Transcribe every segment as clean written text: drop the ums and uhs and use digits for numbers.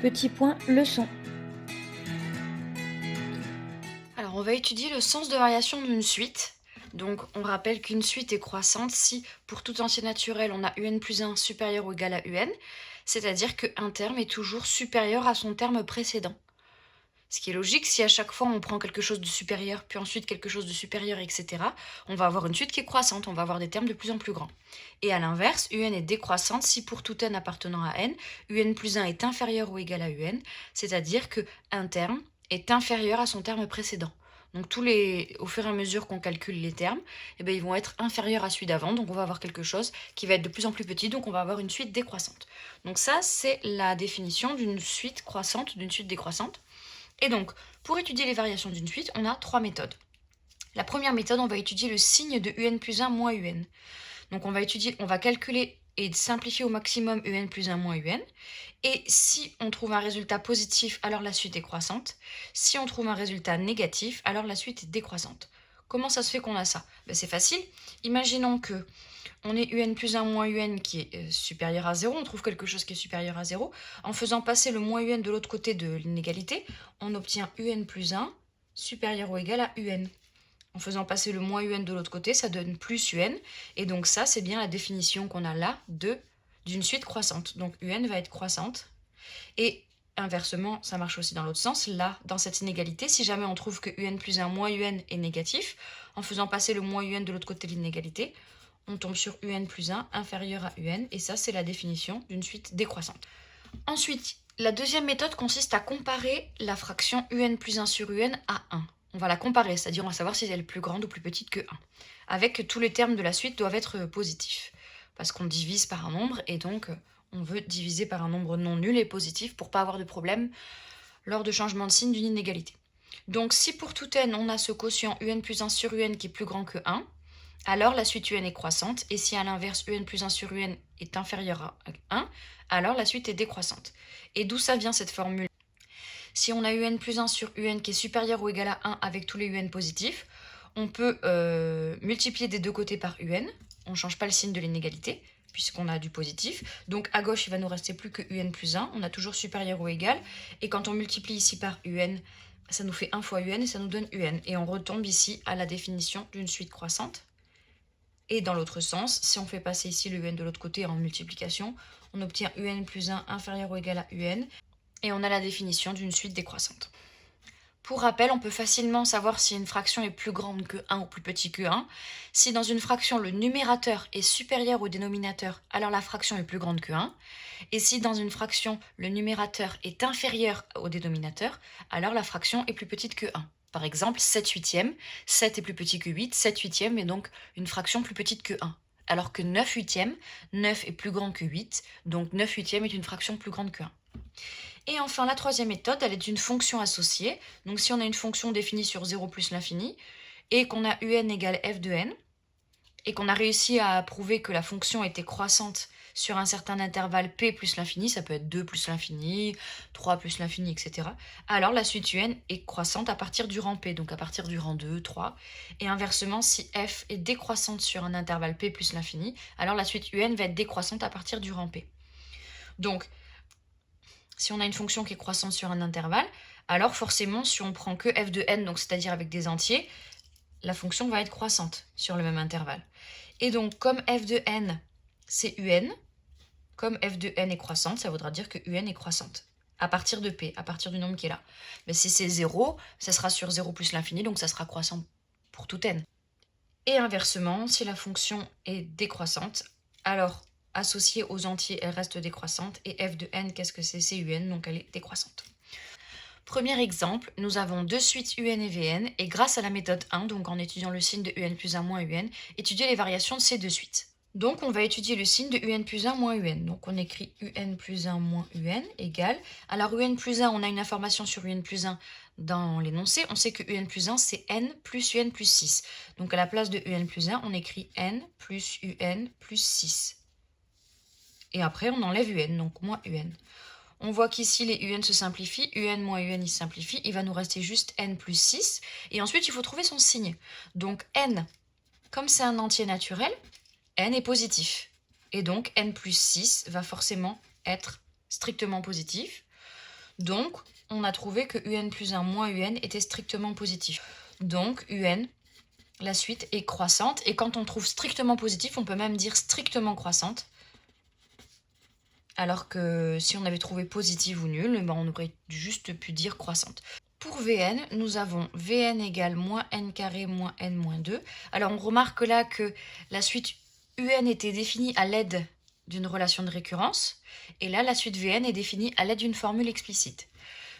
Petit point leçon. Alors, on va étudier le sens de variation d'une suite. Donc, on rappelle qu'une suite est croissante si, pour tout entier naturel, on a un plus 1 supérieur ou égal à un, c'est-à-dire qu'un terme est toujours supérieur à son terme précédent. Ce qui est logique, si à chaque fois on prend quelque chose de supérieur, puis ensuite quelque chose de supérieur, etc., on va avoir une suite qui est croissante, on va avoir des termes de plus en plus grands. Et à l'inverse, un est décroissante si pour tout n appartenant à n, un plus 1 est inférieur ou égal à un, c'est-à-dire qu'un terme est inférieur à son terme précédent. Donc au fur et à mesure qu'on calcule les termes, ils vont être inférieurs à celui d'avant, donc on va avoir quelque chose qui va être de plus en plus petit, donc on va avoir une suite décroissante. Donc ça, c'est la définition d'une suite croissante, d'une suite décroissante. Et donc, pour étudier les variations d'une suite, on a trois méthodes. La première méthode, on va étudier le signe de un plus 1 moins un. Donc on va calculer et simplifier au maximum un plus 1 moins un. Et si on trouve un résultat positif, alors la suite est croissante. Si on trouve un résultat négatif, alors la suite est décroissante. Comment ça se fait qu'on a ça? C'est facile. Imaginons que on ait un plus 1 moins un qui est supérieur à 0, on trouve quelque chose qui est supérieur à 0. En faisant passer le moins un de l'autre côté de l'inégalité, on obtient un plus 1 supérieur ou égal à un. En faisant passer le moins un de l'autre côté, ça donne plus un. Et donc ça, c'est bien la définition qu'on a là d'une suite croissante. Donc un va être croissante. Et inversement, ça marche aussi dans l'autre sens. Là, dans cette inégalité, si jamais on trouve que un plus 1 moins un est négatif, en faisant passer le moins un de l'autre côté de l'inégalité, on tombe sur un plus 1 inférieur à un. Et ça, c'est la définition d'une suite décroissante. Ensuite, la deuxième méthode consiste à comparer la fraction un plus 1 sur un à 1. On va la comparer, c'est-à-dire on va savoir si elle est plus grande ou plus petite que 1. Avec que tous les termes de la suite doivent être positifs. Parce qu'on divise par un nombre et donc on veut diviser par un nombre non nul et positif pour pas avoir de problème lors de changement de signe d'une inégalité. Donc si pour tout n on a ce quotient un plus 1 sur un qui est plus grand que 1, alors la suite un est croissante, et si à l'inverse un plus 1 sur un est inférieur à 1, alors la suite est décroissante. Et d'où ça vient cette formule? Si on a un plus 1 sur un qui est supérieur ou égal à 1 avec tous les un positifs, on peut multiplier des deux côtés par un, on ne change pas le signe de l'inégalité, puisqu'on a du positif. Donc à gauche, il va nous rester plus que un plus 1, on a toujours supérieur ou égal, et quand on multiplie ici par un, ça nous fait 1 fois un et ça nous donne un. Et on retombe ici à la définition d'une suite croissante. Et dans l'autre sens, si on fait passer ici le un de l'autre côté en multiplication, on obtient un plus 1 inférieur ou égal à un, et on a la définition d'une suite décroissante. Pour rappel, on peut facilement savoir si une fraction est plus grande que 1 ou plus petit que 1. Si dans une fraction, le numérateur est supérieur au dénominateur, alors la fraction est plus grande que 1. Et si dans une fraction, le numérateur est inférieur au dénominateur, alors la fraction est plus petite que 1. Par exemple, 7 huitièmes, 7 est plus petit que 8, 7 huitièmes est donc une fraction plus petite que 1. Alors que 9 huitièmes, 9 est plus grand que 8, donc 9 huitièmes est une fraction plus grande que 1. Et enfin, la troisième méthode, elle est d'une fonction associée. Donc si on a une fonction définie sur 0 plus l'infini, et qu'on a un égale f de n, et qu'on a réussi à prouver que la fonction était croissante sur un certain intervalle p plus l'infini, ça peut être 2 plus l'infini, 3 plus l'infini, etc. Alors la suite un est croissante à partir du rang p, donc à partir du rang 2, 3. Et inversement, si f est décroissante sur un intervalle p plus l'infini, alors la suite un va être décroissante à partir du rang p. Donc, si on a une fonction qui est croissante sur un intervalle, alors forcément, si on prend que f de n, donc c'est-à-dire avec des entiers, la fonction va être croissante sur le même intervalle. Et donc, comme f de n, c'est un, comme f de n est croissante, ça voudra dire que un est croissante. À partir de p, à partir du nombre qui est là. Mais si c'est 0, ça sera sur 0 plus l'infini, donc ça sera croissant pour tout n. Et inversement, si la fonction est décroissante, alors associée aux entiers, elle reste décroissante. Et f de n, qu'est-ce que c'est? C'est un, donc elle est décroissante. Premier exemple, nous avons deux suites un et vn, et grâce à la méthode 1, donc en étudiant le signe de un plus 1 moins un, étudier les variations de ces deux suites. Donc on va étudier le signe de un plus 1 moins un. Donc on écrit un plus 1 moins un égale. Alors un plus 1, on a une information sur un plus 1 dans l'énoncé. On sait que un plus 1, c'est n plus un plus 6. Donc à la place de un plus 1, on écrit n plus un plus 6. Et après, on enlève un, donc moins un. On voit qu'ici, les un se simplifient. Un moins un, il se simplifie. Il va nous rester juste n plus 6. Et ensuite, il faut trouver son signe. Donc n, comme c'est un entier naturel, n est positif. Et donc, n plus 6 va forcément être strictement positif. Donc, on a trouvé que un plus 1 moins un était strictement positif. Donc, un, la suite est croissante. Et quand on trouve strictement positif, on peut même dire strictement croissante. Alors que si on avait trouvé positive ou nulle, ben on aurait juste pu dire croissante. Pour Vn, nous avons Vn égale moins n carré moins n moins 2. Alors on remarque là que la suite un était définie à l'aide d'une relation de récurrence. Et là, la suite Vn est définie à l'aide d'une formule explicite.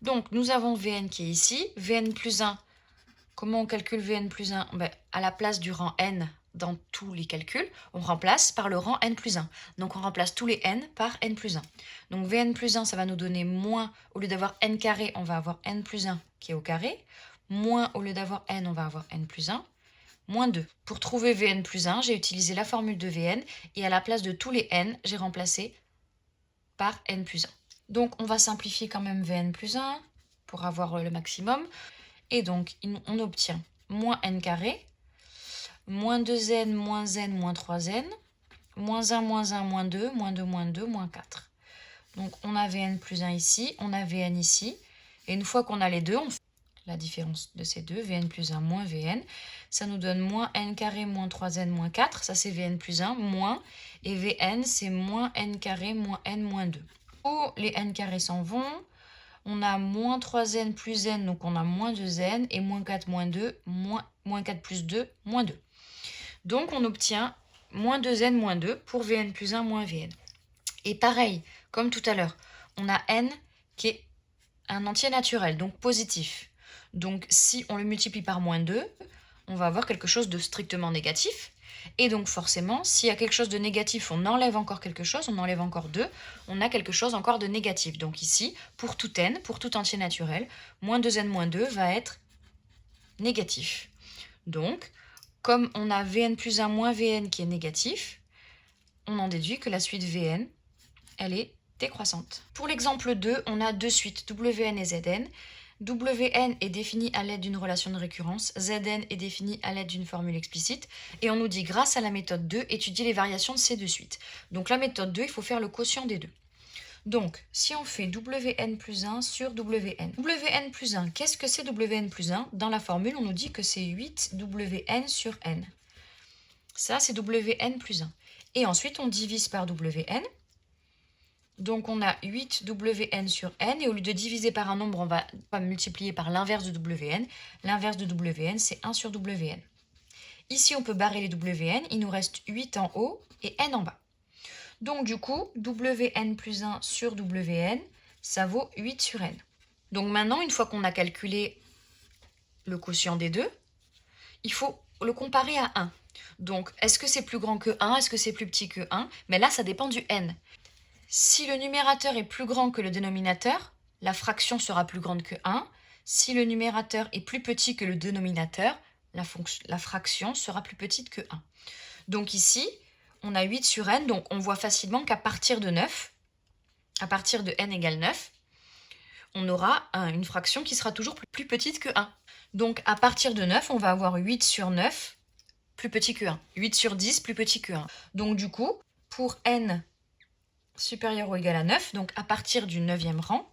Donc nous avons Vn qui est ici. Vn plus 1, comment on calcule Vn plus 1 ? Ben, à la place du rang n dans tous les calculs, on remplace par le rang n plus 1. Donc on remplace tous les n par n plus 1. Donc Vn plus 1, ça va nous donner moins, au lieu d'avoir n carré, on va avoir n plus 1 qui est au carré. Moins, au lieu d'avoir n, on va avoir n plus 1. Moins 2. Pour trouver Vn plus 1, j'ai utilisé la formule de Vn et à la place de tous les n, j'ai remplacé par n plus 1. Donc on va simplifier quand même Vn plus 1 pour avoir le maximum. Et donc on obtient moins n carré, moins 2n, moins n, moins 3n, moins 1, moins 1, moins 2, moins 2, moins 2, moins 4. Donc on a Vn plus 1 ici, on a Vn ici. Et une fois qu'on a les deux, on fait la différence de ces deux, Vn plus 1 moins Vn. Ça nous donne moins n carré moins 3n moins 4. Ça c'est Vn plus 1 moins. Et Vn c'est moins n carré moins n moins 2. Les n carrés s'en vont. On a moins 3n plus n, donc on a moins 2n. Et moins 4 moins 2, moins 4 plus 2, moins 2. Donc on obtient moins 2n moins 2 pour Vn plus 1 moins Vn. Et pareil, comme tout à l'heure, on a n qui est un entier naturel, donc positif. Donc si on le multiplie par moins 2, on va avoir quelque chose de strictement négatif. Et donc forcément, s'il y a quelque chose de négatif, on enlève encore quelque chose, on enlève encore 2, on a quelque chose encore de négatif. Donc ici, pour tout n, pour tout entier naturel, moins 2n moins 2 va être négatif. Donc, comme on a Vn plus 1 moins Vn qui est négatif, on en déduit que la suite Vn, elle est décroissante. Pour l'exemple 2, on a deux suites, Wn et Zn. Wn est défini à l'aide d'une relation de récurrence, Zn est défini à l'aide d'une formule explicite, et on nous dit, grâce à la méthode 2, étudier les variations de ces deux suites. Donc la méthode 2, il faut faire le quotient des deux. Donc, si on fait Wn plus 1 sur Wn. Wn plus 1, qu'est-ce que c'est Wn plus 1 ? Dans la formule, on nous dit que c'est 8 Wn sur n. Ça, c'est Wn plus 1. Et ensuite, on divise par Wn. Donc, on a 8 Wn sur n. Et au lieu de diviser par un nombre, on va multiplier par l'inverse de Wn. L'inverse de Wn, c'est 1 sur Wn. Ici, on peut barrer les Wn. Il nous reste 8 en haut et n en bas. Donc du coup, Wn plus 1 sur Wn, ça vaut 8 sur n. Donc maintenant, une fois qu'on a calculé le quotient des deux, il faut le comparer à 1. Donc, est-ce que c'est plus grand que 1 ? Est-ce que c'est plus petit que 1 ? Mais là, ça dépend du n. Si le numérateur est plus grand que le dénominateur, la fraction sera plus grande que 1. Si le numérateur est plus petit que le dénominateur, la fraction sera plus petite que 1. Donc ici, on a 8 sur n, donc on voit facilement qu'à partir de 9, à partir de n égale 9, on aura une fraction qui sera toujours plus petite que 1. Donc à partir de 9, on va avoir 8 sur 9 plus petit que 1. 8 sur 10 plus petit que 1. Donc du coup, pour n supérieur ou égal à 9, donc à partir du 9e rang,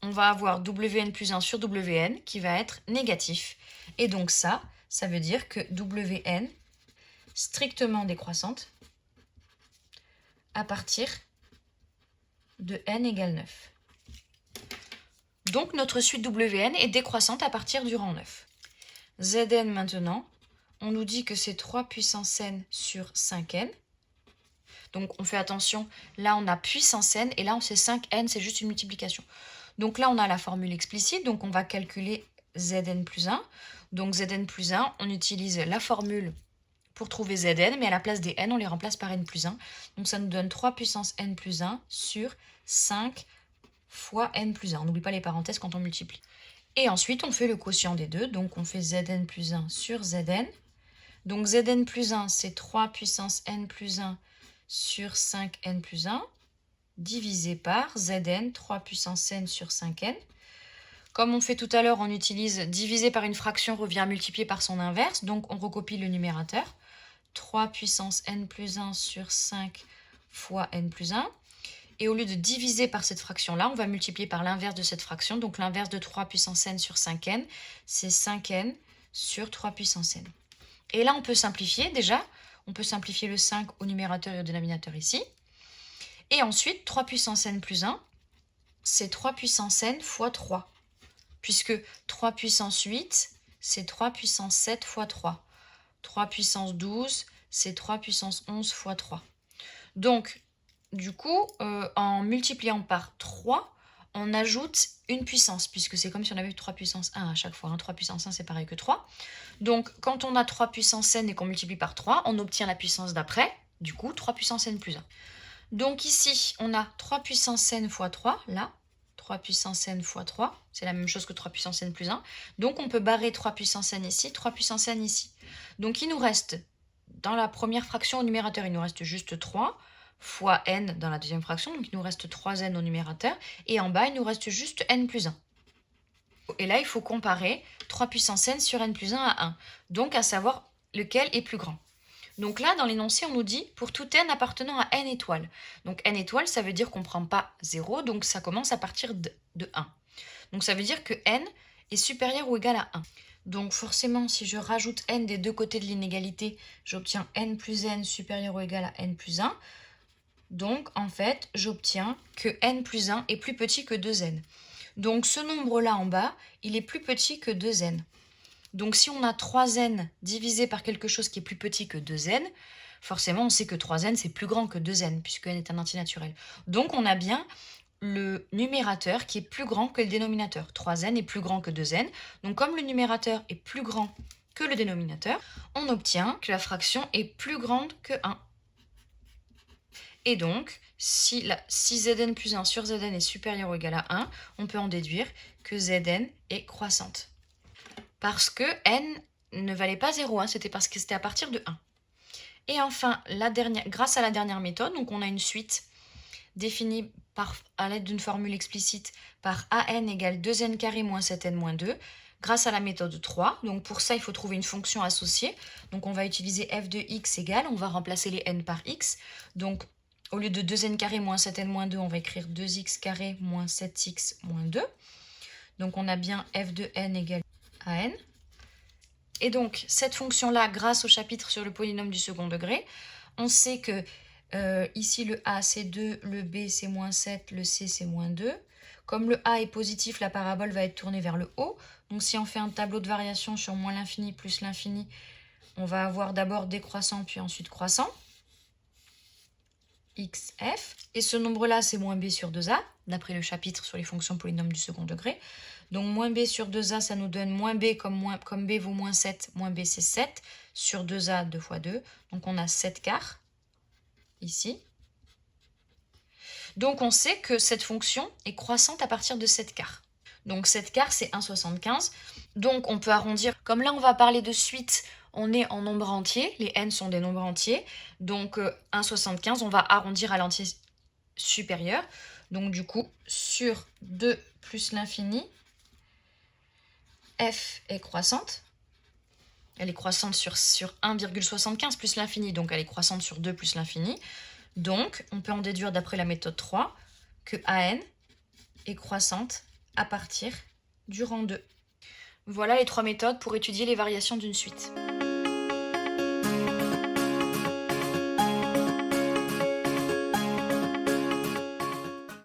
on va avoir Wn plus 1 sur Wn qui va être négatif. Et donc ça veut dire que Wn strictement décroissante à partir de n égale 9. Donc notre suite Wn est décroissante à partir du rang 9. Zn maintenant, on nous dit que c'est 3 puissance n sur 5n. Donc on fait attention, là on a puissance n et là on sait 5n, c'est juste une multiplication. Donc là on a la formule explicite, donc on va calculer Zn plus 1. Donc Zn plus 1, on utilise la formule pour trouver Zn, mais à la place des n, on les remplace par n plus 1. Donc ça nous donne 3 puissance n plus 1 sur 5 fois n plus 1. On n'oublie pas les parenthèses quand on multiplie. Et ensuite, on fait le quotient des deux. Donc on fait Zn plus 1 sur Zn. Donc Zn plus 1, c'est 3 puissance n plus 1 sur 5n plus 1, divisé par Zn, 3 puissance n sur 5n. Comme on fait tout à l'heure, on utilise diviser par une fraction revient multiplier par son inverse. Donc on recopie le numérateur. 3 puissance n plus 1 sur 5 fois n plus 1. Et au lieu de diviser par cette fraction-là, on va multiplier par l'inverse de cette fraction. Donc l'inverse de 3 puissance n sur 5n, c'est 5n sur 3 puissance n. Et là, on peut simplifier déjà. On peut simplifier le 5 au numérateur et au dénominateur ici. Et ensuite, 3 puissance n plus 1, c'est 3 puissance n fois 3. Puisque 3 puissance 8, c'est 3 puissance 7 fois 3. 3 puissance 12, c'est 3 puissance 11 fois 3. Donc, du coup, en multipliant par 3, on ajoute une puissance, puisque c'est comme si on avait 3 puissance 1 à chaque fois. Hein. 3 puissance 1, c'est pareil que 3. Donc, quand on a 3 puissance n et qu'on multiplie par 3, on obtient la puissance d'après, du coup, 3 puissance n plus 1. Donc ici, on a 3 puissance n fois 3, là, 3 puissance n fois 3, c'est la même chose que 3 puissance n plus 1. Donc on peut barrer 3 puissance n ici, 3 puissance n ici. Donc il nous reste, dans la première fraction au numérateur, il nous reste juste 3 fois n dans la deuxième fraction, donc il nous reste 3n au numérateur, et en bas, il nous reste juste n plus 1. Et là, il faut comparer 3 puissance n sur n plus 1 à 1, donc à savoir lequel est plus grand. Donc là, dans l'énoncé, on nous dit pour tout n appartenant à n étoiles. Donc n étoiles, ça veut dire qu'on ne prend pas 0, donc ça commence à partir de 1. Donc ça veut dire que n est supérieur ou égal à 1. Donc forcément, si je rajoute n des deux côtés de l'inégalité, j'obtiens n plus n supérieur ou égal à n plus 1. Donc en fait, j'obtiens que n plus 1 est plus petit que 2n. Donc ce nombre-là en bas, il est plus petit que 2n. Donc si on a 3n divisé par quelque chose qui est plus petit que 2n, forcément on sait que 3n c'est plus grand que 2n, puisque n est un entier naturel. Donc on a bien le numérateur qui est plus grand que le dénominateur. 3n est plus grand que 2n. Donc comme le numérateur est plus grand que le dénominateur, on obtient que la fraction est plus grande que 1. Et donc, si zn plus 1 sur zn est supérieur ou égal à 1, on peut en déduire que zn est croissante. Parce que n ne valait pas 0, hein, c'était parce que c'était à partir de 1. Et enfin, grâce à la dernière méthode, donc on a une suite définie à l'aide d'une formule explicite par an égale 2n carré moins 7n moins 2, grâce à la méthode 3. Donc pour ça, il faut trouver une fonction associée. Donc on va utiliser f de x égale, on va remplacer les n par x. Donc au lieu de 2n carré moins 7n moins 2, on va écrire 2x carré moins 7x moins 2. Donc on a bien f de n égale à n. Et donc, cette fonction-là, grâce au chapitre sur le polynôme du second degré, on sait que ici, le a, c'est 2, le b, c'est moins 7, le c, c'est moins 2. Comme le a est positif, la parabole va être tournée vers le haut. Donc, si on fait un tableau de variation sur moins l'infini plus l'infini, on va avoir d'abord décroissant, puis ensuite croissant. xf. Et ce nombre-là, c'est moins b sur 2a, d'après le chapitre sur les fonctions polynômes du second degré. Donc, moins b sur 2a, ça nous donne moins b comme b vaut moins 7, moins b c'est 7, sur 2a, 2 fois 2. Donc, on a 7 quarts, ici. Donc, on sait que cette fonction est croissante à partir de 7 quarts. Donc, 7 quarts, c'est 1,75. Donc, on peut arrondir. Comme là, on va parler de suite, on est en nombre entier. Les n sont des nombres entiers. Donc, 1,75, on va arrondir à l'entier supérieur. Donc, du coup, sur 2 plus l'infini, f est croissante. Elle est croissante sur 1,75 plus l'infini, donc elle est croissante sur 2 plus l'infini. Donc, on peut en déduire d'après la méthode 3 que an est croissante à partir du rang 2. Voilà les 3 méthodes pour étudier les variations d'une suite.